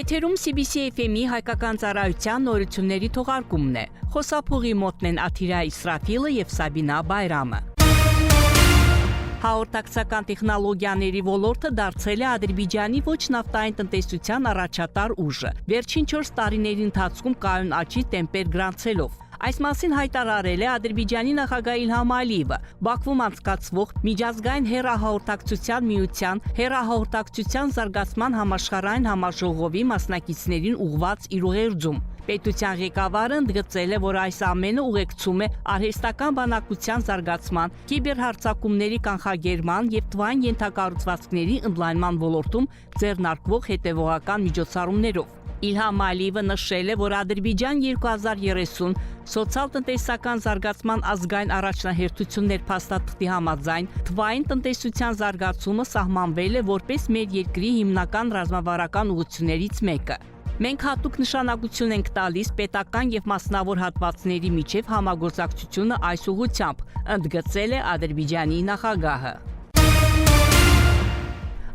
Եթերում CBC FM-ի հայկական ծառայության նորությունների թողարկումն է։ Խոսափողի մոտն են Աթիրա Իսրաֆիլը եւ Սաբինա Բայրամը։ Հաղորդակցական տեխնոլոգիաների ոլորտը դարձել է Ադրբեջանի ոչ նավթային տնտեսության առաջատար ուժը։ Վերջին 4 տարիների ընթացքում կայուն աճի տեմպեր գրանցելով։ Այս մասին հայտարարել է Ադրբեջանի նախագահ Իլհամ Ալիևը Բաքվում անցկացվող միջազգային հեռահաղորդակցության միության հեռահաղորդակցության զարգացման համաշխարհային համաժողովի մասնակիցներին ուղղված իր ուղերձում։ Պետության ղեկավարը ընդգծել է, որ այս ամենը ուղեկցում է արհեստական բանակության զարգացման, կիբերհարձակումների կանխարգելման եւ թվային ենթակառուցվածքների ընդլայնման ոլորտում ձեռնարկվող հետևողական միջոցառումներով։ Իլհամ Ալիևը նշել է, որ Ադրբեջան 2030 սոցիալ-տնտեսական զարգացման ազգային առաջնահերթություններ փաստաթղթի համաձայն թվային տնտեսության զարգացումը սահմանվել է որպես մեր երկրի հիմնական ռազմավարական ուղղություններից մեկը։ Մենք հատուկ նշանակություն ենք տալիս պետական եւ մասնավոր հատվածների միջև համագործակցությունը այս ուղղությամբ, ընդգծել է Ադրբեջանի նախագահը։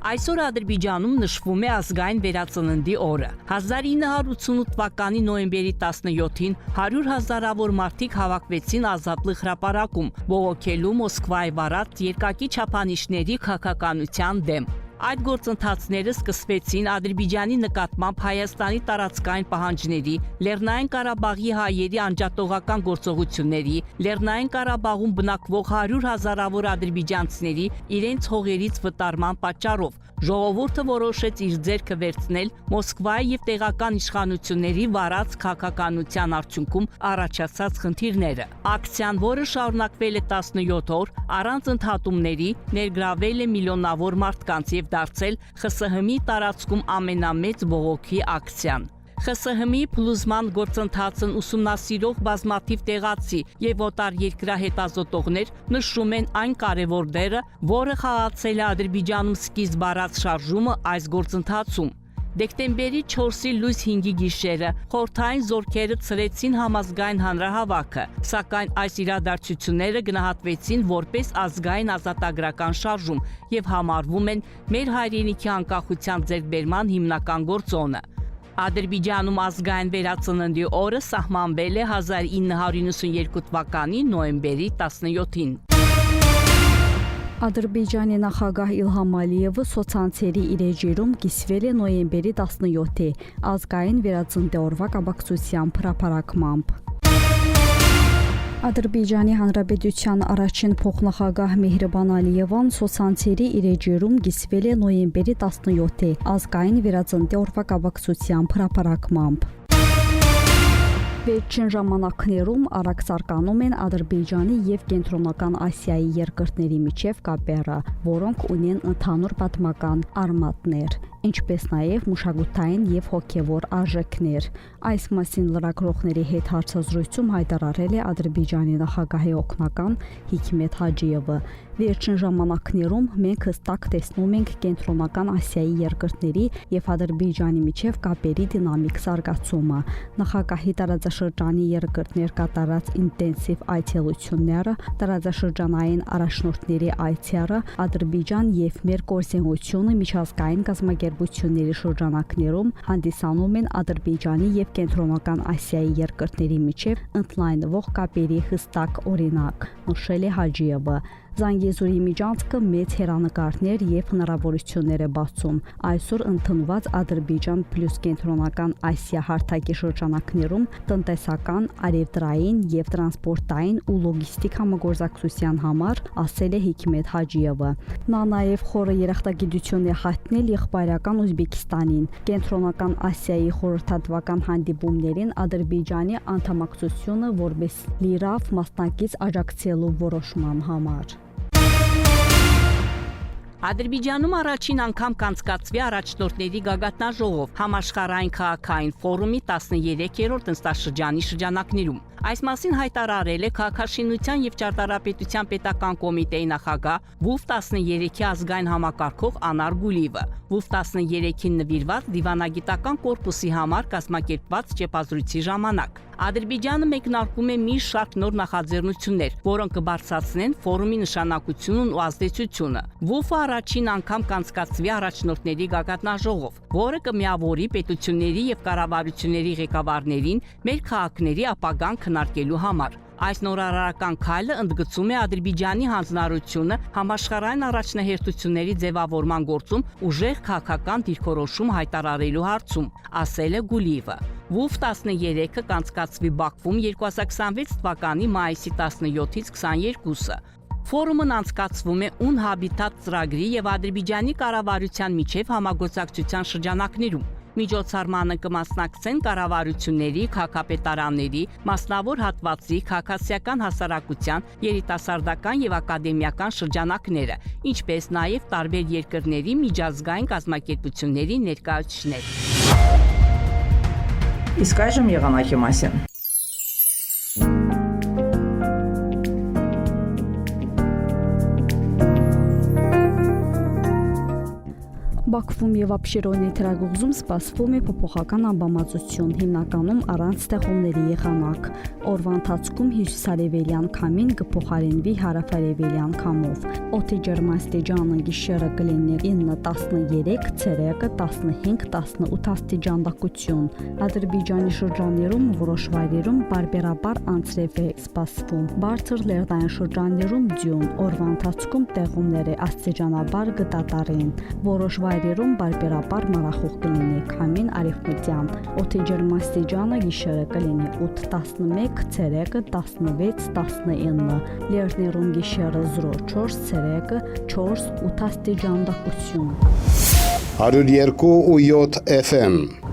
Այսօր Ադրբեջանում նշվում է ազգային վերածննդի օրը։ 1988 թվականի նոյեմբերի 17-ին 100,000-ավոր մարդիկ հավաքվեցին Ազատլıq հրապարակում, բողոքելու Մոսկվայի վարած երկակի չափանիշների քաղաքականության դեմ։ Այդ գործընթացները սկսվեցին Ադրբեջանի նկատմամբ Հայաստանի տարածքային պահանջների, Լեռնային Ղարաբաղի հայերի անջատողական գործողությունների, Լեռնային Ղարաբաղում բնակվող 100,000-ավոր ադրբեջանցիների իրենց հողերից վտարման պատճառով։ Ժողովուրդը որոշեց իր ձեռքը վերցնել Մոսկվայի եւ տեղական իշխանությունների վարած քաղաքականության արդյունքում առաջացած խնդիրները։ Ակցիան, որը շարունակվել է 17 օր, առանց ընդհատումների, ներգրավել է միլիոնավոր մարդկանց եւ դարձել ԽՍՀՄ-ի տարածքում ամենամեծ բողոքի ակցիան։ ԽՍՀՄ-ի փլուզման գործընթացն ուսումնասիրող բազմաթիվ տեղացի եւ օտար երկրահետազոտողներ նշում են այն կարևոր դերը, որը խաղացել է Ադրբեջանում սկիզբ առած շարժումը այս գործընթացում։ Դեկտեմբերի 4-ի լույս 5-ի գիշերը խորհրդային զորքերը ցրեցին համազգային հանրահավաքը, սակայն այս իրադարձությունները գնահատվեցին որպես ազգային ազատագրական շարժում եւ համարվում են մեր հայրենիքի անկախության ձեռքբերման հիմնական գործոնը։ Ադրբեջանում ազգային վերածննդի օրը սահմանվել է 1992 թվականի նոյեմբերի 17-ին։ Ադրբեջանի նախագահ Իլհամ Ալիևը սոցցանցերի իր էջերում կիսվել է նոյեմբերի 17-ի ազգային վերածննդի օրվա կապակցությամբ հրապարակմամբ։ Ադրբեջանի Հանրապետության առաջին փոխնախագահ Մեհրիբան Ալիևան սոցցանցերի իր էջերում կիսվել է նոյեմբերի 17-ի ազգային վերածննդի օրվա կապակցությամբ հրապարակմամբ։ Վերջին ժամանակներում արագ զարգանում են Ադրբեջանի եւ Կենտրոնական Ասիայի երկրների միջև կապերը, որոնք ունեն ընդհանուր պատմական արմատներ, ինչպես նաև մշակութային եւ հոգեվոր արժեքներ։ Այս մասին լրագրողների հետ հարցազրույցում հայտարարել է Ադրբեջանի նախագահի օգնական Հիքմեթ Հաջիևը։ Վերջին ժամանակներում մենք հստակ տեսնում ենք Կենտրոնական Ասիայի երկրների եւ Ադրբեջանի միջև կապերի դինամիկ զարգացումը։ Նախագահի տարածաշրջանի երկրներ կատարած ինտենսիվ այցելությունները, տարածաշրջանային առաջնորդների այցերը, Ադրբեջան եւ մեր գործունեությունը միջազգային կազմակերպությունների շրջանակներում հանդիսանում են Ադրբեջանի եւ Կենտրոնական Ասիայի երկրների միջև ընդլայնվող կապերի հստակ օրինակ, նշել է Հաջիևը։ Զանգեզուրի միջանցքը մեծ հերանեկարներ եւ հնարավորություններ է բացում։ Այսօր ընդունված Ադրբեջան պլյուս Կենտրոնական Ասիա հարթակի շրջանակներում տնտեսական, արևտրային եւ տրանսպորտային ու լոգիստիկ համագործակցության համար, ասել է Հիքմեթ Հաջիևը։ Նա նաեւ խորը երախտագիտություն է հայտնել եղբայրական Ուզբեկիստանին, Կենտրոնական Ասիայի խորհրդատվական հանդիպումներին Ադրբեջանի անդամակցությունը որպես լիիրավ մասնակից աջակցելու որոշման համար։ Ադրբեջանում առաջին անգամ կանցկացվի առաջնորդների գագաթնաժողով համաշխարհային քաղաքային ֆորումի 13-րդ նստաշրջանի շրջանակներում։ Այս մասին հայտարարել է Քաղաքաշինության եւ ճարտարապետության պետական կոմիտեի նախագահ WUF 13-ի ազգային համակարգող Անար Գուլիևը։ WUF 13-ին նվիրված դիվանագիտական կորպուսի համար կազմակերպված ճեպազրույցի ժամանակ։ Ադրբեջանը մեկնարկում է մի շարք նոր նախաձեռնություններ, որոնք կբարձրացնեն ֆորումի նշանակությունն ու ազդեցությունը։ ՎՈՒՖ-ը առաջին անգամ կանցկացվի առաջնորդների գագաթնաժողով, որը կմիավորի պետությունների եւ կառավարությունների ղեկավարներին մեր քաղաքների ապագան քննարկելու համար։ Այս նորարարական քայլը ընդգծում է Ադրբեջանի հանձնարարությունը համաշխարհային առաջնահերթությունների ձևավորման գործում ուժեղ քաղաքական դիրքորոշում հայտարարելու հարցում, ասել է Գուլիևը։ ՎՈՒՖ 13-ը կանցկացվի Բաքվում 2026 թվականի մայիսի 17-ից 22-ը։ Ֆորումն անցկացվում է ուն Habitat ծրագրի եւ Ադրբեջանի կառավարության միջև համագործակցության շրջանակներում։ Միջոցառմանը կմասնակցեն կառավարությունների, քաղաքապետարանների, մասնավոր հատվածի, քաղաքացիական հասարակության, երիտասարդական եւ ակադեմիական շրջանակները, ինչպես նաեւ տարբեր երկրների միջազգային կազմակերպությունների ներկայացուցիչներ։ Իսկ այժմ եղանակի մասին։ Բաքվում եւ Աբշերոնի թերագուղզում սպասվում է փոփոխական անբավարարություն, հիմնականում առանց ստեղումների եղանակ։ Օրվա ընթացքում հյուսիսարևելյան քամին կփոխարինվի հարավարևելյան քամով։ Օդի ջերմաստիճանը գիշերը կլինի 9-13, ցերեկը 15-18 աստիճան տաքություն։ Ադրբեջանի շրջաններում որոշ վայրերում բարբերաբար անձրև է սպասվում։ Բարձր լեռնային շրջաններում ձյուն, օրվա ընթացքում տեղումները աստիճանաբար կդատարեն։ Որոշ վայրերում բարբերաբար մառախուղ կլինի, քամին արևմտյան։ Օդի ջերմաստիճանը գիշերը կլինի 8-11, ցերեկը 16-19, լեռներում գիշերը 0-4, ցերեկը 4-8 աստիճան տաքություն։ 102.7 FM